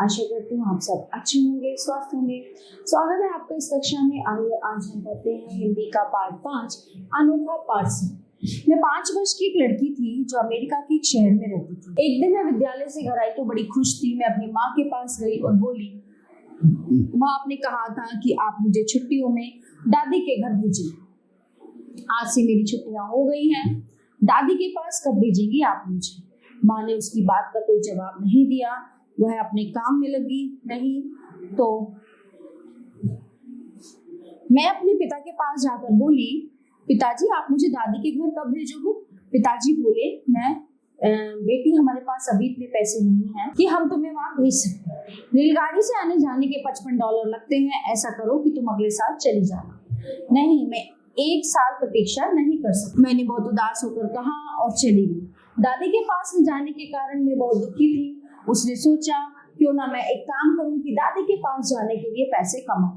आशा करती हूँ आप सब अच्छे होंगे, स्वस्थ होंगे। स्वागत है आपका इस कक्षा में। आइए आज हम पढ़ते हैं हिंदी का पाठ 5, अनोखा पार्सल। मैं 5 वर्ष की एक लड़की थी जो अमेरिका के एक शहर में रहती थी। एक दिन मैं विद्यालय से घर आई तो बड़ी खुश थी। मैं अपनी माँ के पास गई और बोली, माँ, आपने कहा था कि आप मुझे छुट्टियों में दादी के घर भेजें। आज से मेरी छुट्टियां हो गई हैं। दादी के पास कब भेजेंगी आप मुझे? माँ ने उसकी बात का कोई जवाब नहीं दिया। वह अपने काम में लगी रही। तो मैं अपने पिता के पास जाकर बोली, पिताजी, आप मुझे दादी के घर कब भेजोगे? पिताजी बोले, बेटी, हमारे पास अभी इतने पैसे नहीं हैं कि हम तुम्हें वहां भेज सकते। रेलगाड़ी से आने जाने के $55 लगते हैं। ऐसा करो कि तुम अगले साल चली जाना। नहीं, मैं 1 साल प्रतीक्षा नहीं कर सकती। मैंने बहुत उदास होकर कहा और चली गई। दादी के पास न जाने के कारण मैं बहुत दुखी थी। उसने सोचा, क्यों ना मैं एक काम करूं कि दादी के पास जाने के लिए पैसे कमाऊं।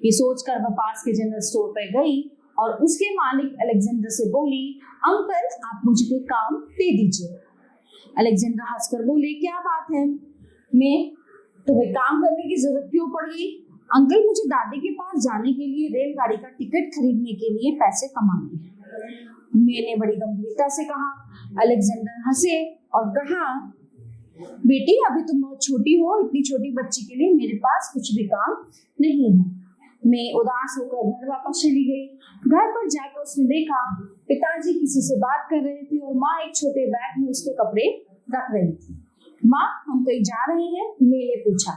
ये सोचकर वह पास के जनरल स्टोर पर गई और उसके मालिक अलेक्जेंडर से बोली, अंकल, आप मुझे कोई काम दे दीजिए। अलेक्जेंडर हंसकर बोले, क्या बात है, मैं तुम्हें काम करने की जरूरत क्यों पड़ गई? अंकल, मुझे दादी के पास जाने के लिए रेलगाड़ी का टिकट खरीदने के लिए पैसे कमाने हैं। मैंने बड़ी गंभीरता से कहा। अलेक्जेंडर हंसे और कहा, बेटी, अभी तुम बहुत छोटी हो। इतनी छोटी बच्ची के लिए मेरे पास कुछ भी काम नहीं है। मैं उदास होकर घर वापस चली गई। घर पर जाकर उसने देखा पिताजी किसी से बात कर रहे थे और माँ एक छोटे बैग में उसके कपड़े रख रही थी। माँ, हम कहीं जा रहे हैं? मैंने पूछा।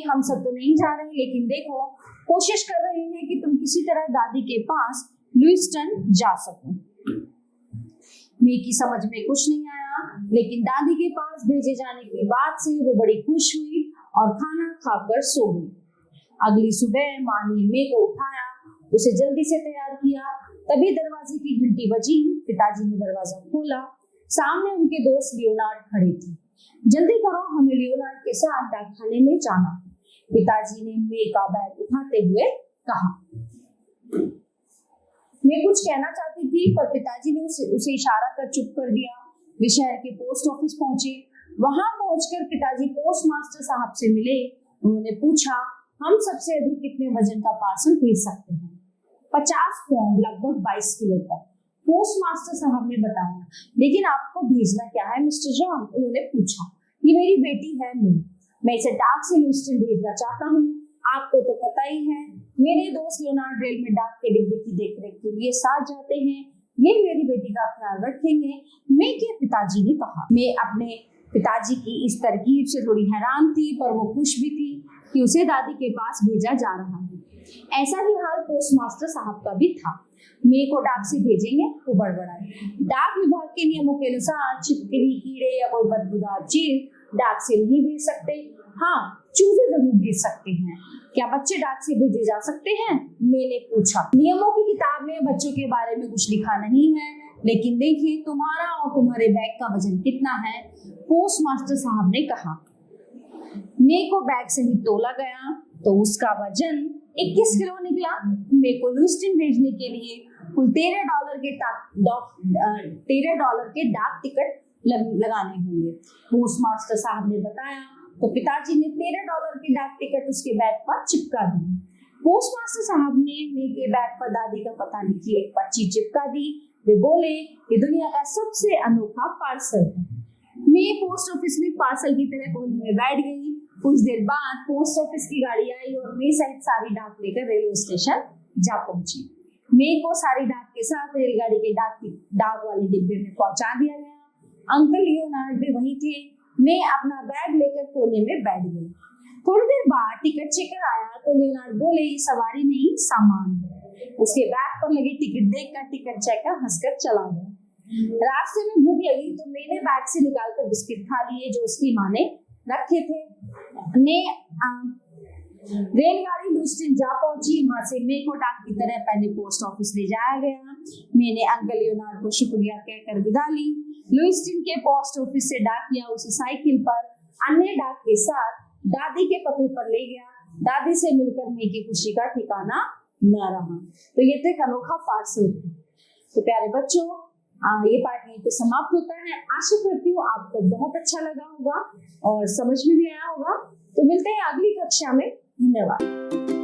हम सब तो नहीं जा रहे, लेकिन देखो, कोशिश कर रहे हैं कि तुम किसी तरह दादी के पास लुइस्टन जा सको। मैं की समझ में कुछ नहीं आया, लेकिन दादी के पास भेजे जाने की बात से वो बड़ी खुश हुई और खाना खाकर सो गई। अगली सुबह माँ ने मैं को उठाया, उसे जल्दी से तैयार किया। तभी दरवाजे की घंटी बजी। पिताजी ने दरवाजा खोला। सामने उनके दोस्त लियोनार्ड खड़े थे। जल्दी करो, हमें लियोनार्ड के साथ डाकखाने में जाना। पिताजी ने मैं का बैग उठाते हुए कहा। मैं कुछ कहना चाहती थी, पर पिताजी ने उसे इशारा कर चुप कर दिया। वे शहर के पोस्ट ऑफिस पहुंचे। वहां पहुंचकर पिताजी पोस्ट मास्टर साहब से मिले। उन्होंने पूछा, हम सबसे अधिक कितने वजन का पार्सल भेज सकते हैं? 50 पाउंड, लगभग 22 किलो तक, पोस्ट मास्टर साहब ने बताया। लेकिन आपको भेजना क्या है मिस्टर जॉन? उन्होंने पूछा। ये मेरी बेटी है, मैं इसे डाक से लुइस्टन भेजना चाहता हूँ। आपको तो पता ही है, मेरे दोस्त लियोनार्ड रेल में डाक के डिब्बे की देखरेख के लिए साथ जाते हैं। ये मेरी बेटी का ख्याल रखेंगे। मैं के पिताजी ने कहा। मैं अपने पिताजी की इस तरकीब से थोड़ी हैरान थी, पर वो खुश भी थी कि उसे दादी के पास भेजा जा रहा है। ऐसा ही हाल पोस्ट मास्टर साहब का भी था। मैं को डाक से भेजेंगे तो बड़बड़ाए। डाक विभाग के नियमों के अनुसार छिपकली, कीड़े या कोई बदबूदार चीज डाक से नहीं भेज सकते। हाँ, चूजे जरूर भेज सकते हैं। क्या बच्चे डाक से भेजे जा सकते हैं? मैंने पूछा। नियमों की किताब में बच्चों के बारे में कुछ लिखा नहीं है, लेकिन देखिए, तुम्हारा और तुम्हारे बैग का वजन कितना है? पोस्ट मास्टर साहब ने कहा। मैं को बैग सहित तोला गया तो उसका वजन 21 किलो निकला। मेरे को लुइस्टन भेजने के लिए कुल $13 के डाक टिकट लगाने होंगे, पोस्ट मास्टर साहब ने बताया। तो पिताजी ने $13 के डाक टिकट उसके बैग पर चिपका दी। पोस्ट मास्टर साहब ने मेरे बैग पर दादी का पता लिखी एक पर्ची चिपका दी। वे बोले, ये दुनिया का सबसे अनोखा पार्सल है। मैं पोस्ट ऑफिस में पार्सल की तरह कोने में बैठ गई। कुछ देर बाद पोस्ट ऑफिस की गाड़ी आई और मैं सहित सारी डाक लेकर रेलवे स्टेशन जा पहुंची। मैं को सारी डाक के साथ रेलगाड़ी के डाक वाले डिब्बे में पहुंचा दिया गया। अंकल लियोनार्ड भी वहीं थे। मैं अपना बैग लेकर कोने में बैठ गई। थोड़ी देर बाद टिकट चेकर आया तो लियोनार्ड बोले, ये सवारी नहीं, सामान है। उसके बैग पर लगे टिकट देखकर टिकट चेकर हंसकर चला गया। रास्ते में भूख लगी तो मैंने बैग से निकालकर बिस्किट खा लिए जो उसकी माँ ने रखे थे। रेलगाड़ी लुइस्टन जा पहुंची। वहां से मैं को डाक की तरह पहले पोस्ट ऑफिस ले जाया गया। मैंने अंकल लियोनार्ड को शुक्रिया कहकर विदा ली। लुइस्टन के पोस्ट ऑफिस से डाकिया उसे साइकिल पर अन्य डाक के साथ दादी के पते पर ले गया। दादी से मिलकर मैं की खुशी का ठिकाना न रहा। तो ये तो एक अनोखा पार्सल था। तो प्यारे बच्चों, ये पाठ यहीं पे समाप्त होता है। आशा करती हूँ आपको बहुत अच्छा लगा होगा और समझ में भी आया होगा। तो मिलते हैं अगली कक्षा में। धन्यवाद।